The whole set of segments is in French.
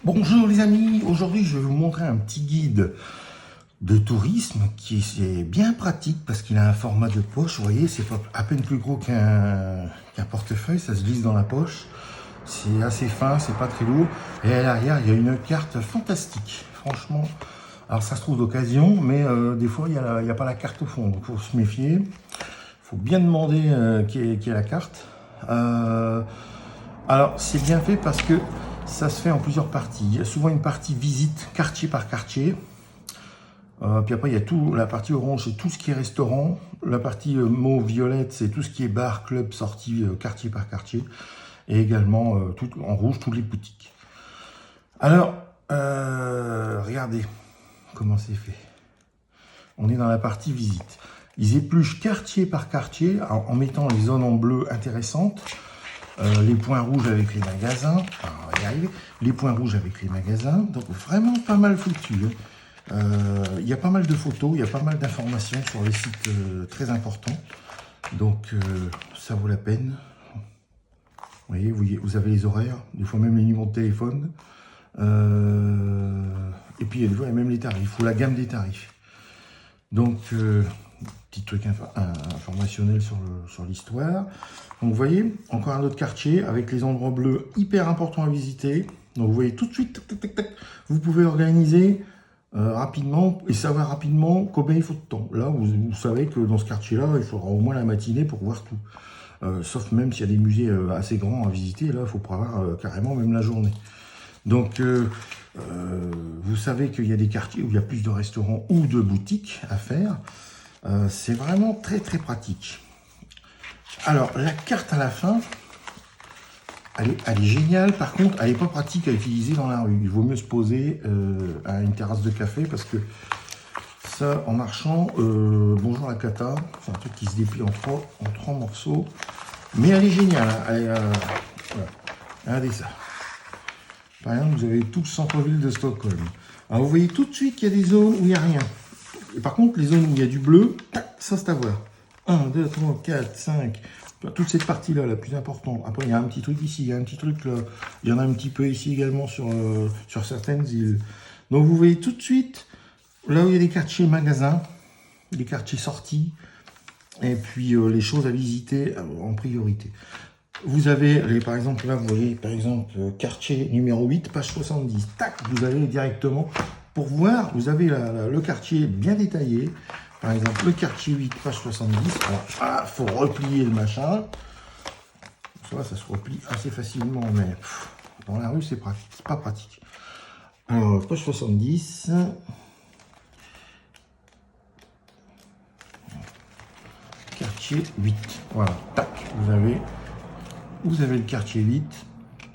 Bonjour les amis, aujourd'hui je vais vous montrer un petit guide de tourisme qui est bien pratique parce qu'il a un format de poche, vous voyez, c'est pas à peine plus gros qu'un portefeuille, ça se glisse dans la poche, c'est assez fin, c'est pas très lourd, et à l'arrière il y a une carte fantastique, franchement, alors ça se trouve d'occasion, mais des fois il y a pas la carte au fond, donc il faut se méfier, il faut bien demander qui est la carte. Alors c'est bien fait parce que ça se fait en plusieurs parties. Il y a souvent une partie visite quartier par quartier. Puis après, il y a tout, la partie orange, c'est tout ce qui est restaurant. La partie mauve violette, c'est tout ce qui est bar, club, sortie, quartier par quartier. Et également, tout, en rouge, toutes les boutiques. Alors, regardez comment c'est fait. On est dans la partie visite. Ils épluchent quartier par quartier en mettant les zones en bleu intéressantes. Les points rouges avec les magasins, enfin, on va y arriver, les points rouges avec les magasins, donc vraiment pas mal foutu. Il y a pas mal de photos, il y a pas mal d'informations sur les sites très importants, donc ça vaut la peine. Vous voyez, vous avez les horaires, des fois même les numéros de téléphone, et puis des fois il y a même les tarifs, ou la gamme des tarifs. Donc, petit truc informationnel sur l'histoire. Donc vous voyez, encore un autre quartier avec les endroits bleus hyper importants à visiter. Donc vous voyez tout de suite, tac, tac, tac, vous pouvez organiser rapidement et savoir rapidement combien il faut de temps. Là, vous savez que dans ce quartier-là, il faudra au moins la matinée pour voir tout. Sauf même s'il y a des musées assez grands à visiter, là, il faut prévoir carrément même la journée. Donc, vous savez qu'il y a des quartiers où il y a plus de restaurants ou de boutiques à faire. C'est vraiment très très pratique. Alors, la carte à la fin, elle est géniale. Par contre, elle n'est pas pratique à utiliser dans la rue. Il vaut mieux se poser à une terrasse de café parce que ça, en marchant, bonjour la cata, c'est un truc qui se déplie en trois morceaux. Mais elle est géniale. Voilà. Regardez ça. Par exemple, vous avez tout le centre-ville de Stockholm. Alors, vous voyez tout de suite qu'il y a des zones où il n'y a rien. Et par contre, les zones où il y a du bleu, ça c'est à voir. 1, 2, 3, 4, 5. Toute cette partie-là, la plus importante. Après, il y a un petit truc ici, il y a un petit truc là. Il y en a un petit peu ici également sur certaines îles. Donc, vous voyez tout de suite, là où il y a des quartiers magasins, les quartiers sortis, et puis les choses à visiter en priorité. Vous avez, par exemple, là, vous voyez, par exemple, quartier numéro 8, page 70. Tac, vous allez directement pour voir, vous avez le quartier bien détaillé. Par exemple, le quartier 8, page 70. Alors, faut replier le machin. Ça se replie assez facilement, mais dans la rue, c'est pas pratique. Alors, page 70. Quartier 8. Voilà, tac, vous avez le quartier 8.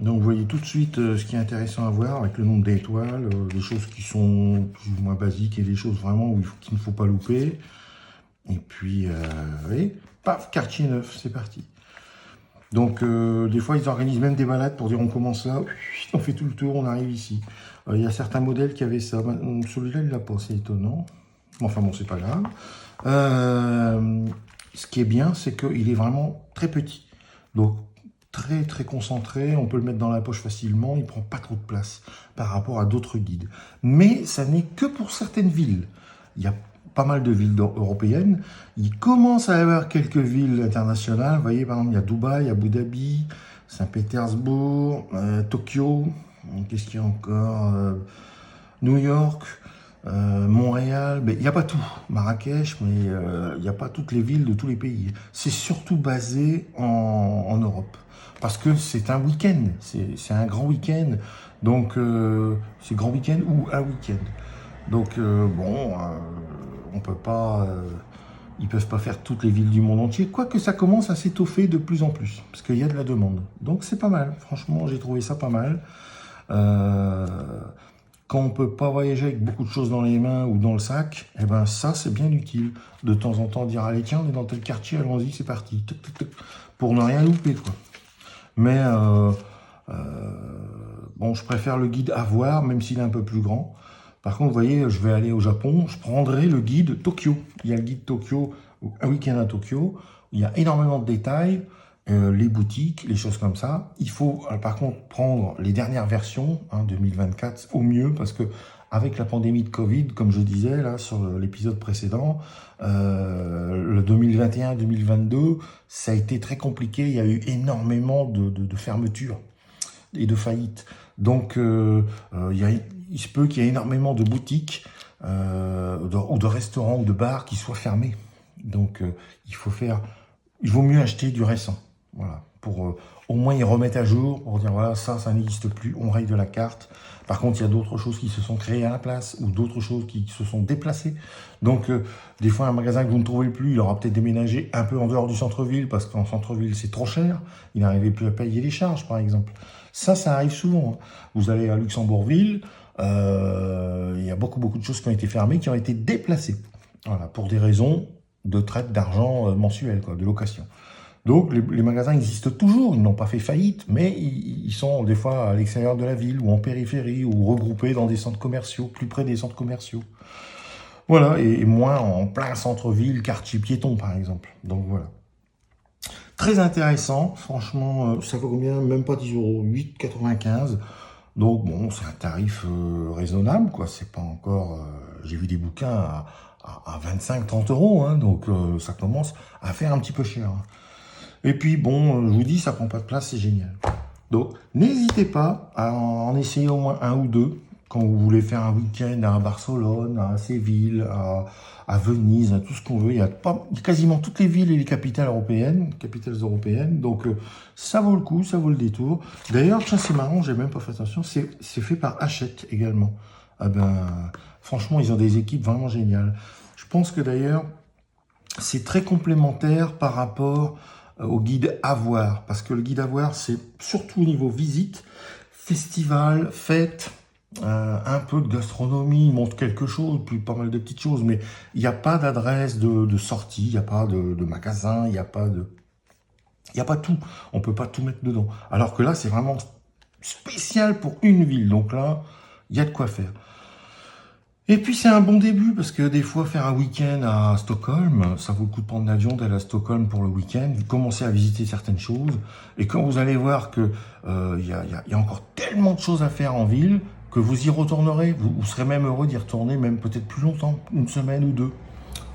Donc vous voyez tout de suite ce qui est intéressant à voir avec le nombre d'étoiles, les choses qui sont plus ou moins basiques et les choses vraiment qu'il ne faut pas louper. Et puis, vous voyez, paf, quartier 9, c'est parti. Donc des fois ils organisent même des balades pour dire on commence là, on fait tout le tour, on arrive ici. Il y a certains modèles qui avaient ça, celui-là il l'a pas, c'est étonnant. Enfin bon, c'est pas grave. Ce qui est bien, c'est qu'il est vraiment très petit. Donc très très concentré, on peut le mettre dans la poche facilement, il prend pas trop de place par rapport à d'autres guides. Mais ça n'est que pour certaines villes. Il y a pas mal de villes européennes, il commence à y avoir quelques villes internationales, vous voyez par exemple il y a Dubaï, Abu Dhabi, Saint-Pétersbourg, Tokyo, qu'est-ce qu'il y a encore, New York, Montréal, mais il n'y a pas tout, Marrakech, mais il n'y a pas toutes les villes de tous les pays. C'est surtout basé en Europe. Parce que c'est un week-end, c'est un grand week-end, donc c'est grand week-end ou un week-end. Donc bon, on peut pas, ils peuvent pas faire toutes les villes du monde entier, quoique ça commence à s'étoffer de plus en plus, parce qu'il y a de la demande. Donc c'est pas mal, franchement j'ai trouvé ça pas mal. Quand on peut pas voyager avec beaucoup de choses dans les mains ou dans le sac, et ben ça c'est bien utile. De temps en temps dire allez tiens on est dans tel quartier, allons-y c'est parti, pour ne rien louper quoi. Mais bon, je préfère le guide à voir, même s'il est un peu plus grand. Par contre, vous voyez, je vais aller au Japon, je prendrai le guide Tokyo. Il y a le guide Tokyo, un week-end à Tokyo, où il y a énormément de détails. les boutiques, les choses comme ça. Il faut par contre prendre les dernières versions, 2024 au mieux, parce que avec la pandémie de Covid, comme je disais là sur l'épisode précédent, le 2021-2022, ça a été très compliqué. Il y a eu énormément de fermetures et de faillites. Donc, il se peut qu'il y ait énormément de boutiques ou de restaurants ou de bars qui soient fermés. Donc, il vaut mieux acheter du récent. Voilà, pour au moins y remettre à jour, pour dire voilà, ça n'existe plus, on raye de la carte. Par contre, il y a d'autres choses qui se sont créées à la place ou d'autres choses qui se sont déplacées. Donc, des fois, un magasin que vous ne trouvez plus, il aura peut-être déménagé un peu en dehors du centre-ville parce qu'en centre-ville, c'est trop cher. Il n'arrivait plus à payer les charges, par exemple. Ça arrive souvent. Vous allez à Luxembourgville, il y a beaucoup de choses qui ont été fermées, qui ont été déplacées. Voilà, pour des raisons de traite d'argent mensuel, de location. Donc les magasins existent toujours, ils n'ont pas fait faillite, mais ils sont des fois à l'extérieur de la ville ou en périphérie ou regroupés dans des centres commerciaux, plus près des centres commerciaux. Voilà, et moins en plein centre-ville, quartier piéton par exemple. Donc voilà. Très intéressant, franchement, ça vaut combien? Même pas 10 €, 8,95 €. Donc bon, c'est un tarif raisonnable, quoi. C'est pas encore... j'ai vu des bouquins à 25-30 €, donc ça commence à faire un petit peu cher. Et puis bon, je vous dis, ça prend pas de place, c'est génial. Donc n'hésitez pas à en essayer au moins un ou deux quand vous voulez faire un week-end à Barcelone, à Séville, à Venise, à tout ce qu'on veut. Il y a quasiment toutes les villes et les capitales européennes. Donc ça vaut le coup, ça vaut le détour. D'ailleurs, tiens, c'est marrant, j'ai même pas fait attention, c'est fait par Hachette également. Ah ben, franchement, ils ont des équipes vraiment géniales. Je pense que d'ailleurs, c'est très complémentaire par rapport au guide Avoir, parce que le guide Avoir, c'est surtout au niveau visite, festival, fête, un peu de gastronomie, il montre quelque chose, puis pas mal de petites choses, mais il n'y a pas d'adresse de sortie, il n'y a pas de magasin, il n'y a pas tout, on peut pas tout mettre dedans. Alors que là, c'est vraiment spécial pour une ville, donc là, il y a de quoi faire. Et puis c'est un bon début parce que des fois faire un week-end à Stockholm, ça vaut le coup de prendre l'avion, d'aller à Stockholm pour le week-end, vous commencez à visiter certaines choses, et quand vous allez voir que il y a encore tellement de choses à faire en ville, que vous y retournerez, vous serez même heureux d'y retourner, même peut-être plus longtemps, une semaine ou deux.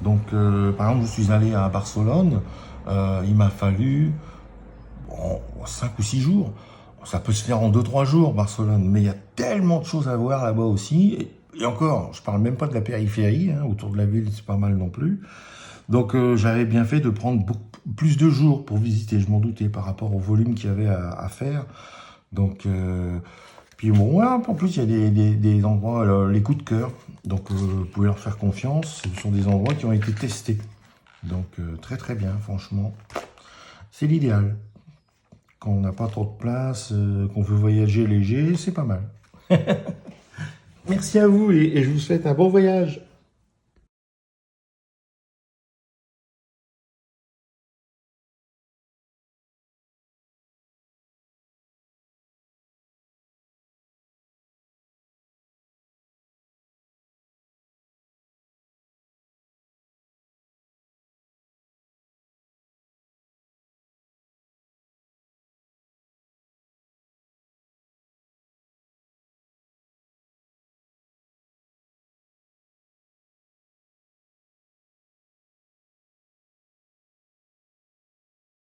Donc par exemple, je suis allé à Barcelone, il m'a fallu 5 ou 6 jours. Ça peut se faire en 2-3 jours, Barcelone, mais il y a tellement de choses à voir là-bas aussi. Et encore, je parle même pas de la périphérie, autour de la ville, c'est pas mal non plus. Donc j'avais bien fait de prendre plus de jours pour visiter, je m'en doutais, par rapport au volume qu'il y avait à faire. Donc, puis bon, voilà, en plus, il y a des endroits, les coups de cœur. Donc vous pouvez leur faire confiance, ce sont des endroits qui ont été testés. Donc très très bien, franchement. C'est l'idéal. Quand on n'a pas trop de place, qu'on veut voyager léger, c'est pas mal. Merci à vous et je vous souhaite un bon voyage.